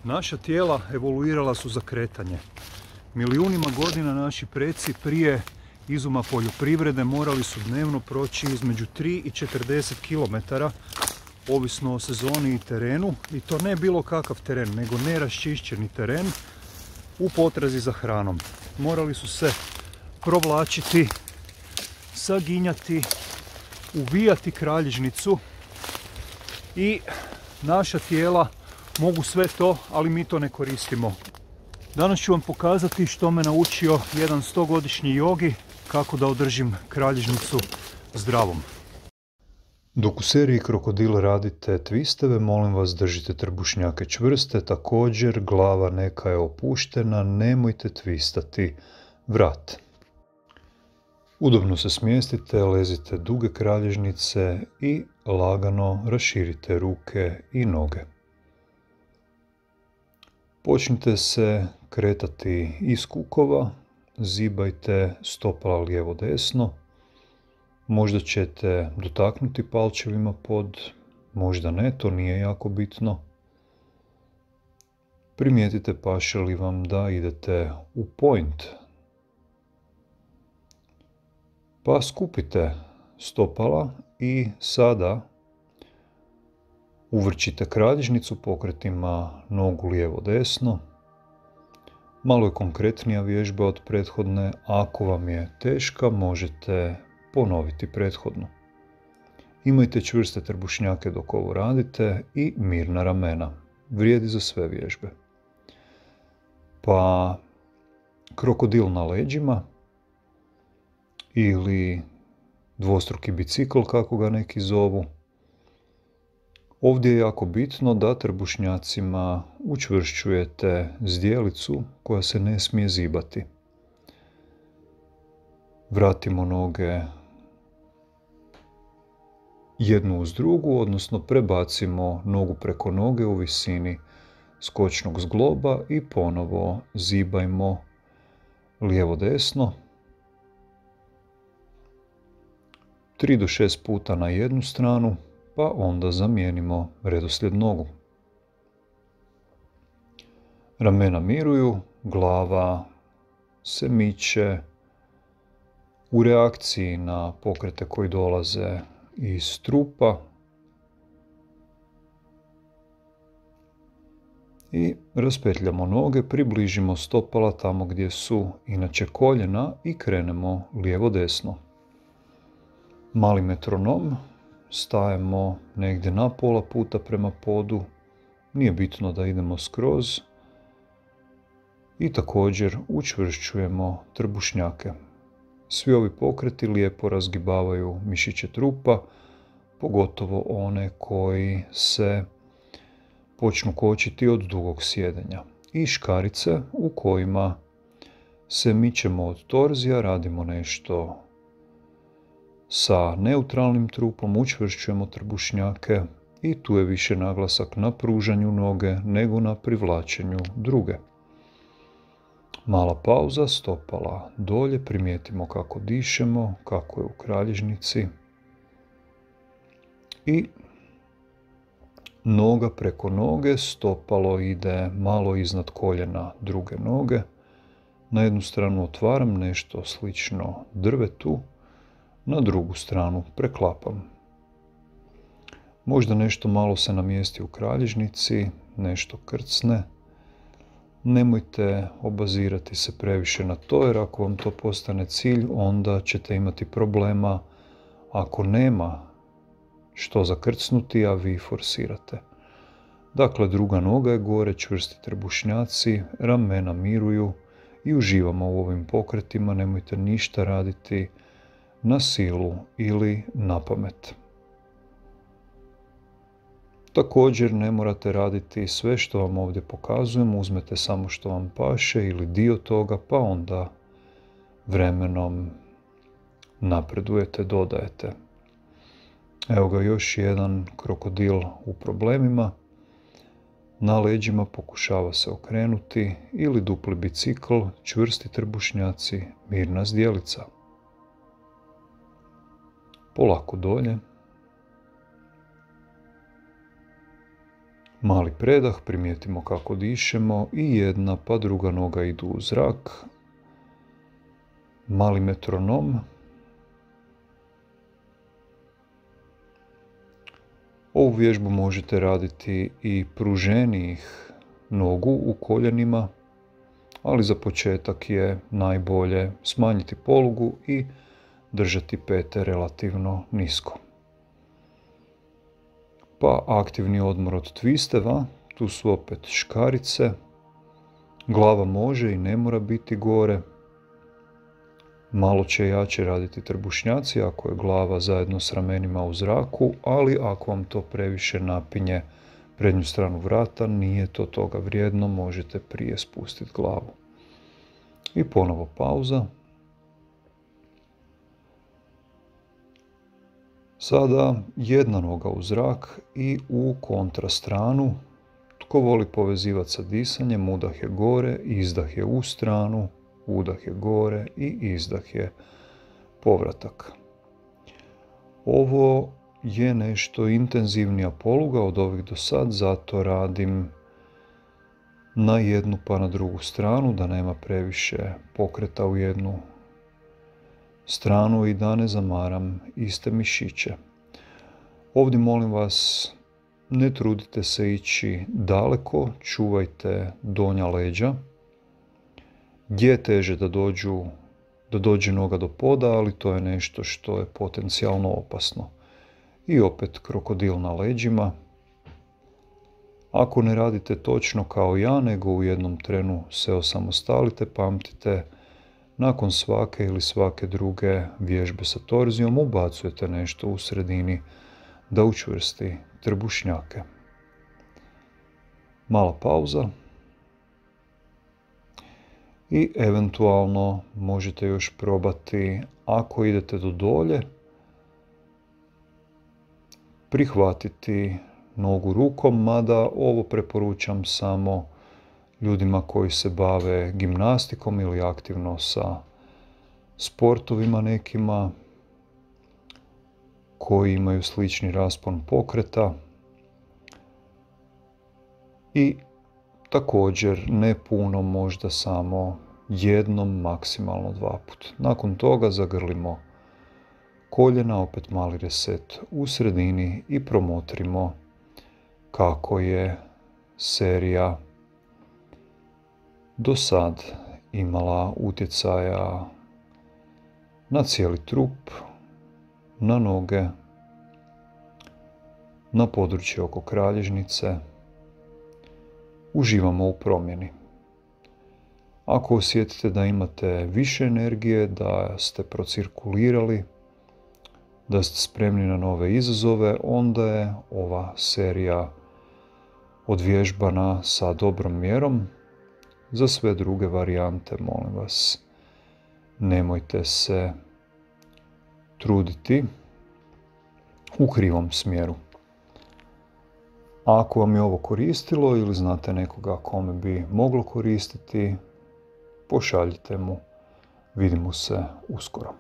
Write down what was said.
Naša tijela evoluirala su za kretanje. Milijunima godina naši preci prije izuma poljoprivrede morali su dnevno proći između 3 i 40 km, ovisno o sezoni i terenu, i to ne bilo kakav teren, nego neraščišćeni teren u potrazi za hranom. Morali su se provlačiti, saginjati, uvijati kralježnicu i naša tijela mogu sve to, ali mi to ne koristimo. Danas ću vam pokazati što me naučio jedan 100-godišnji jogi kako da održim kralježnicu zdravom. Dok u seriji Krokodil radite twisteve, molim vas držite trbušnjake čvrste, također glava neka je opuštena, nemojte twistati vrat. Udobno se smjestite, lezite duge kralježnice i lagano raširite ruke i noge. Počnite se kretati iz kukova, zibajte stopala lijevo-desno. Možda ćete dotaknuti palčevima pod, možda ne, to nije jako bitno. Primijetite paše li vam da idete u point. Pa skupite stopala i sada uvrčite kralježnicu pokretima nogu lijevo-desno. Malo je konkretnija vježba od prethodne. Ako vam je teška, možete ponoviti prethodno. Imajte čvrste trbušnjake dok ovo radite i mirna ramena. Vrijedi za sve vježbe. Pa krokodil na leđima ili dvostruki bicikl, kako ga neki zovu. Ovdje je jako bitno da trbušnjacima učvršćujete zdjelicu koja se ne smije zibati. Vratimo noge jednu uz drugu, odnosno prebacimo nogu preko noge u visini skočnog zgloba i ponovo zibajmo lijevo-desno. 3 do 6 puta na jednu stranu, pa onda zamijenimo redoslijed nogu. Ramena miruju, glava se miče u reakciji na pokrete koji dolaze iz trupa i raspetljamo noge, približimo stopala tamo gdje su inače koljena i krenemo lijevo-desno. Mali metronom, stajemo negdje na pola puta prema podu, nije bitno da idemo skroz, i također učvršćujemo trbušnjake. Svi ovi pokreti lijepo razgibavaju mišiće trupa, pogotovo one koji se počnu kočiti od dugog sjedenja. I škarice u kojima se mičemo od torzija, radimo nešto sa neutralnim trupom, učvršćujemo trbušnjake i tu je više naglasak na pružanju noge nego na privlačenju druge. Mala pauza, stopala dolje, primijetimo kako dišemo, kako je u kralježnici. I noga preko noge, stopalo ide malo iznad koljena druge noge. Na jednu stranu otvaram, nešto slično drvetu, na drugu stranu preklapam. Možda nešto malo se namjesti u kralježnici, nešto krcne. Nemojte obazirati se previše na to, jer ako vam to postane cilj, onda ćete imati problema ako nema što zakrcnuti, a vi forsirate. Dakle, druga noga je gore, čvrsti trbušnjaci, ramena miruju i uživamo u ovim pokretima. Nemojte ništa raditi na silu ili na pamet. Također ne morate raditi sve što vam ovdje pokazujem, uzmete samo što vam paše ili dio toga, pa onda vremenom napredujete, dodajete. Evo ga još jedan krokodil u problemima. Na leđima pokušava se okrenuti ili dupli bicikl, čvrsti trbušnjaci, mirna zdjelica. Polako dolje. Mali predah, primijetimo kako dišemo i jedna pa druga noga idu u zrak. Mali metronom. Ovu vježbu možete raditi i pruženijih nogu u koljenima, ali za početak je najbolje smanjiti polugu i držati pete relativno nisko. Pa aktivni odmor od twisteva, tu su opet škarice, glava može i ne mora biti gore, malo će jače raditi trbušnjaci ako je glava zajedno s ramenima u zraku, ali ako vam to previše napinje prednju stranu vrata, nije to toga vrijedno, možete prije spustiti glavu. I ponovo pauza. Sada jedna noga u zrak i u kontrastranu. Tko voli povezivati sa disanjem, udah je gore, izdah je u stranu, udah je gore i izdah je povratak. Ovo je nešto intenzivnija poluga od ovih do sad, zato radim na jednu pa na drugu stranu, da nema previše pokreta u jednu stranu i da ne zamaram iste mišiće. Ovdje molim vas, ne trudite se ići daleko, čuvajte donja leđa. Je teže da dođe noga do poda, ali to je nešto što je potencijalno opasno. I opet krokodil na leđima. Ako ne radite točno kao ja, nego u jednom trenu se osamostalite, pamtite, nakon svake ili svake druge vježbe sa torzijom ubacujete nešto u sredini da učvrsti trbušnjake. Mala pauza. I eventualno možete još probati, ako idete do dolje, prihvatiti nogu rukom, mada ovo preporučam samo ljudima koji se bave gimnastikom ili aktivno sa sportovima nekima, koji imaju slični raspon pokreta i također ne puno, možda samo jednom, maksimalno 2 puta. Nakon toga zagrlimo koljena, opet mali reset u sredini i promotrimo kako je serija do sad imala utjecaja na cijeli trup, na noge, na područje oko kralježnice. Uživamo u promjeni. Ako osjetite da imate više energije, da ste procirkulirali, da ste spremni na nove izazove, onda je ova serija odvježbana sa dobrom mjerom. Za sve druge varijante, molim vas, nemojte se truditi u krivom smjeru. Ako vam je ovo koristilo ili znate nekoga kome bi moglo koristiti, pošaljite mu. Vidimo se uskoro.